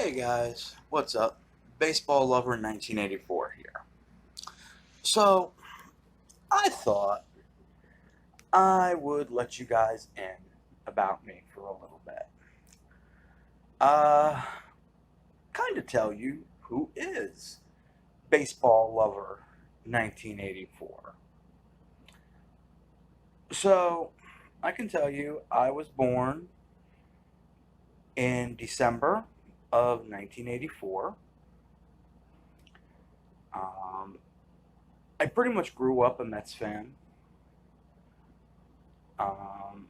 Hey guys, what's up? Baseball Lover 1984 here. So, I thought I would let you guys in about me for a little bit. Uh, kind of tell you who is Baseball Lover 1984. So, I can tell you I was born in December of 1984. Um, I pretty much grew up a Mets fan. Um,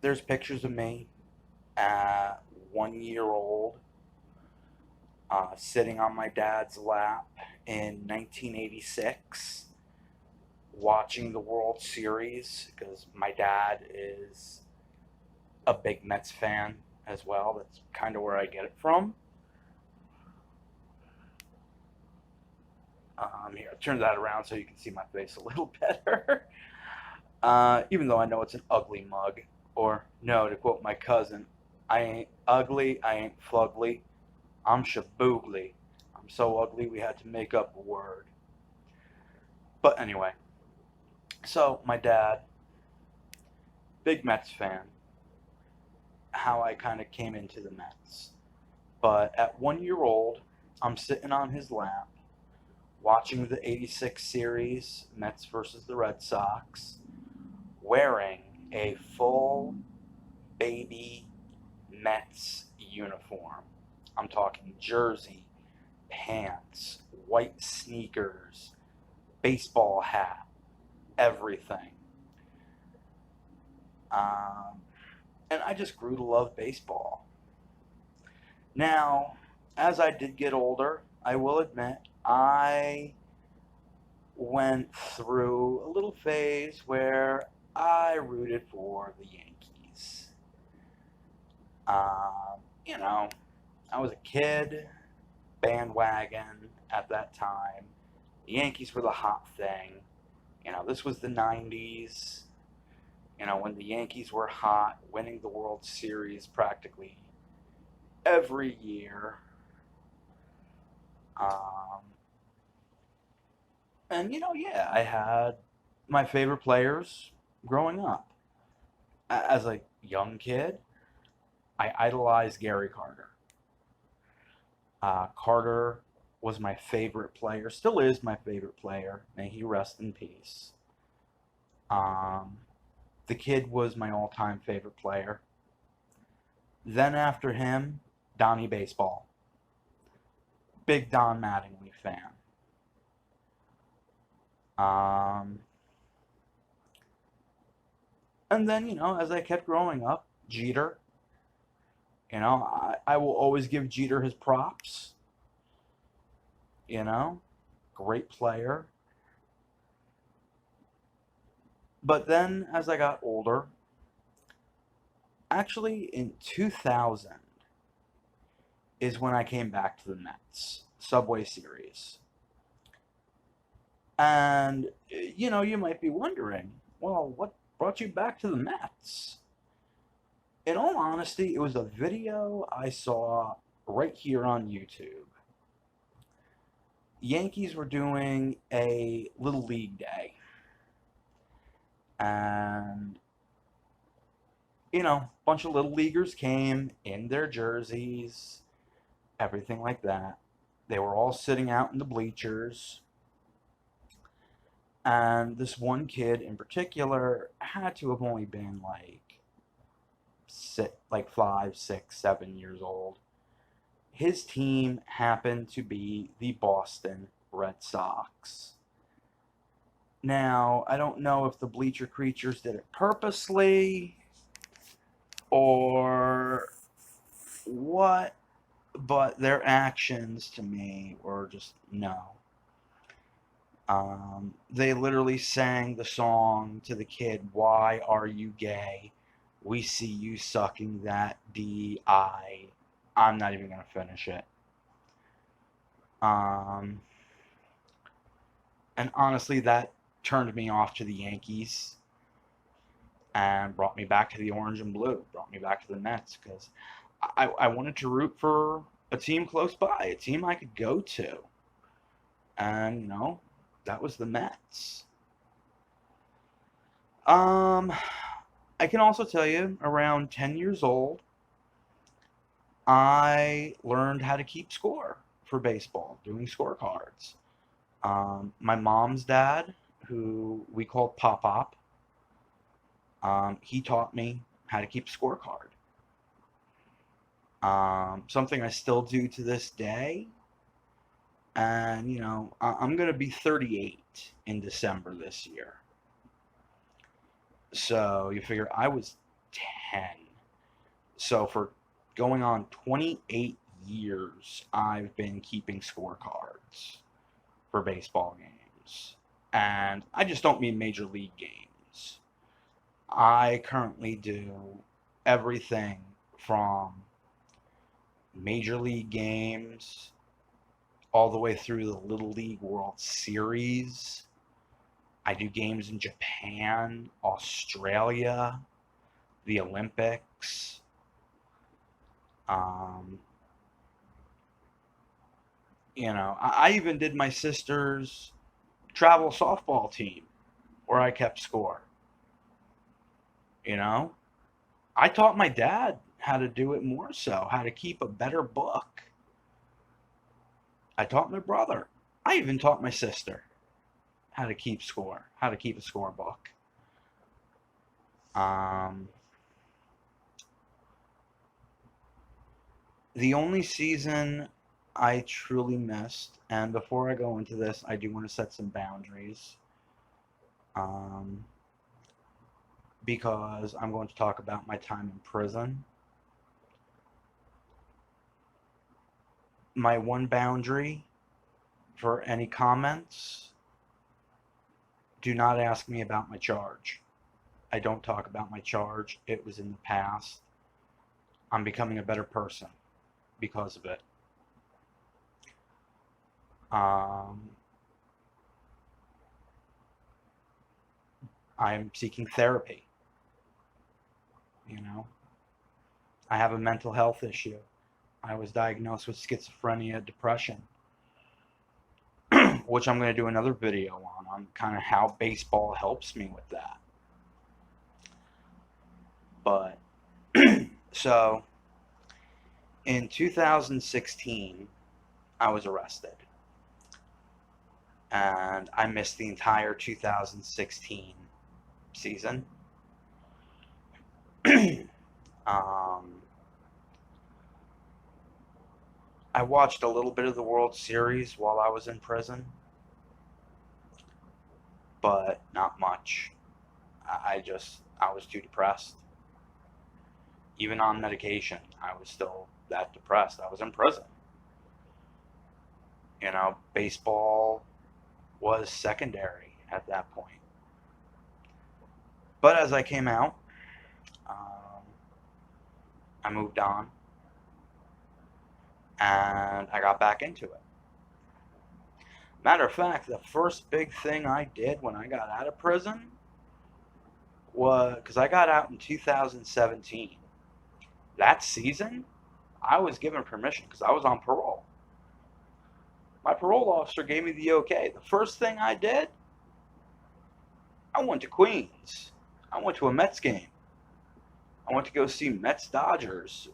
there's pictures of me at 1 year old, sitting on my dad's lap in 1986, watching the World Series because my dad is a big Mets fan as well. That's kind of where I get it from. Here, I'll turn that around so you can see my face a little better. Even though I know it's an ugly mug. Or, no, to quote my cousin, I ain't ugly, I ain't flugly, I'm shaboogly. I'm so ugly we had to make up a word. But anyway, so my dad, big Mets fan, how I kind of came into the Mets. But at 1 year old, I'm sitting on his lap watching the 86 series, Mets versus the Red Sox, wearing a full baby Mets uniform. I'm talking jersey, pants, white sneakers, baseball hat, everything. Um, and I just grew to love baseball. Now, as I did get older, I will admit I went through a little phase where I rooted for the Yankees. Um, you know, I was a kid, bandwagon at that time. The Yankees were the hot thing. This was the 90s. When the Yankees were hot, winning the World Series practically every year. Um, yeah, I had my favorite players growing up. As a young kid, I idolized Gary Carter. Carter was my favorite player, still is my favorite player. May he rest in peace. Um, the kid was my all time favorite player. Then after him, Donnie Baseball. Big Don Mattingly fan. Um, and then, as I kept growing up, Jeter. I will always give Jeter his props. You know, Great player. But then as I got older, actually in 2000 is when I came back to the Mets Subway Series. And, you might be wondering, well, what brought you back to the Mets? In all honesty, it was a video I saw right here on YouTube. Yankees were doing a Little League Day. And, a bunch of Little Leaguers came in their jerseys, everything like that. They were all sitting out in the bleachers. And this one kid in particular had to have only been like 5, 6, 7 years old. His team happened to be the Boston Red Sox. Now, I don't know if the bleacher creatures did it purposely or what, but their actions to me were just no. They literally sang the song to the kid, "Why are you gay? We see you sucking that D.I." I'm not even going to finish it. Um, and honestly, that turned me off to the Yankees and brought me back to the orange and blue, brought me back to the Mets because I wanted to root for a team close by, a team I could go to. And, that was the Mets. I can also tell you, around 10 years old, I learned how to keep score for baseball, doing scorecards. My mom's dad, who we called Pop Pop, he taught me how to keep a scorecard. Something I still do to this day. And, I'm going to be 38 in December this year. So you figure I was 10. So for going on 28 years, I've been keeping scorecards for baseball games. And I just don't mean major league games. I currently do everything from major league games all the way through the Little League World Series. I do games in Japan, Australia, the Olympics. I even did my sister's travel softball team where I kept score. I taught my dad how to do it more so, how to keep a better book. I taught my brother. I even taught my sister how to keep score, how to keep a scorebook. The only season I truly missed, and before I go into this, I do want to set some boundaries, because I'm going to talk about my time in prison. My one boundary for any comments: do not ask me about my charge. I don't talk about my charge. It was in the past. I'm becoming a better person because of it. I'm seeking therapy. I have a mental health issue. I was diagnosed with schizophrenia, depression, which I'm going to do another video on kind of how baseball helps me with that. But, so, in 2016, I was arrested. And I missed the entire 2016 season. I watched a little bit of the World Series while I was in prison, but not much. I was too depressed. Even on medication, I was still that depressed. I was in prison. Baseball was secondary at that point. But as I came out, I moved on, and I got back into it. Matter of fact, the first big thing I did when I got out of prison was, because I got out in 2017. That season, I was given permission because I was on parole. My parole officer gave me the okay. The first thing I did, I went to Queens. I went to a Mets game. I went to go see Mets Dodgers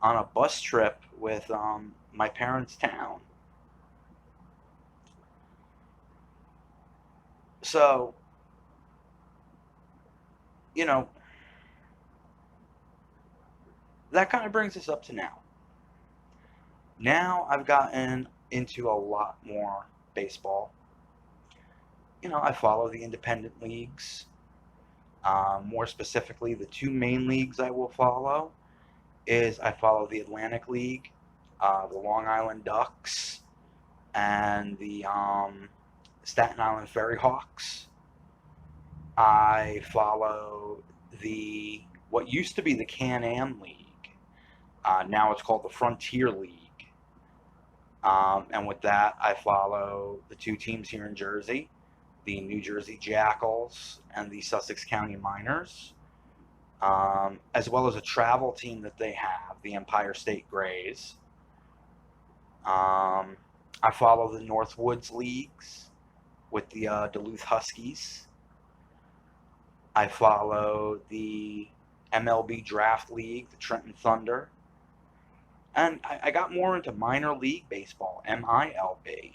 on a bus trip with my parents' town. So, that kind of brings us up to now. Now I've gotten into a lot more baseball. I follow the independent leagues. More specifically, the two main leagues I will follow is I follow the Atlantic League, the Long Island Ducks, and the Staten Island Ferry Hawks. I follow what used to be the Can-Am League. Now it's called the Frontier League. And with that, I follow the two teams here in Jersey, the New Jersey Jackals and the Sussex County Miners, as well as a travel team that they have, the Empire State Greys. I follow the Northwoods Leagues with the Duluth Huskies. I follow the MLB Draft League, the Trenton Thunder. And I got more into minor league baseball, MILB.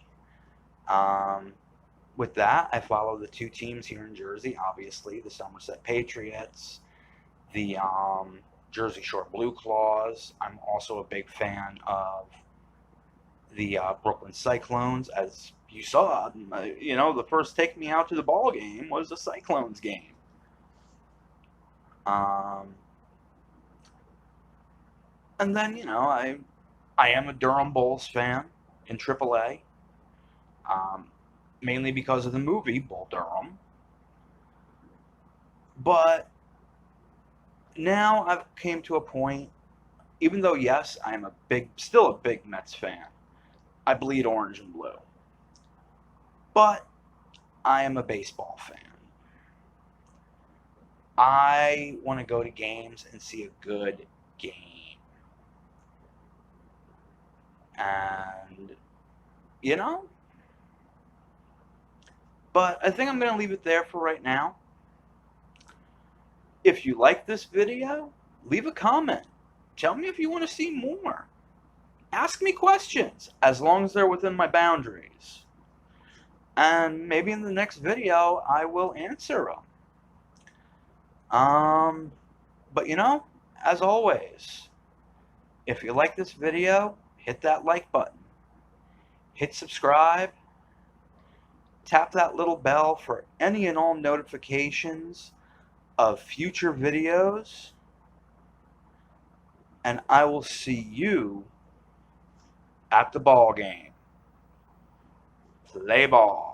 With that, I follow the two teams here in Jersey, obviously, the Somerset Patriots, the Jersey Shore Blue Claws. I'm also a big fan of the Brooklyn Cyclones. As you saw, the first take me out to the ball game was the Cyclones game. And then, I am a Durham Bulls fan in AAA, mainly because of the movie Bull Durham. But now I've came to a point, even though, yes, I'm still a big Mets fan. I bleed orange and blue. But I am a baseball fan. I want to go to games and see a good game. And, but I think I'm going to leave it there for right now. If you like this video, leave a comment. Tell me if you want to see more. Ask me questions, as long as they're within my boundaries. And maybe in the next video, I will answer them. But as always, if you like this video, hit that like button. Hit subscribe. Tap that little bell for any and all notifications of future videos. And I will see you at the ball game. Play ball.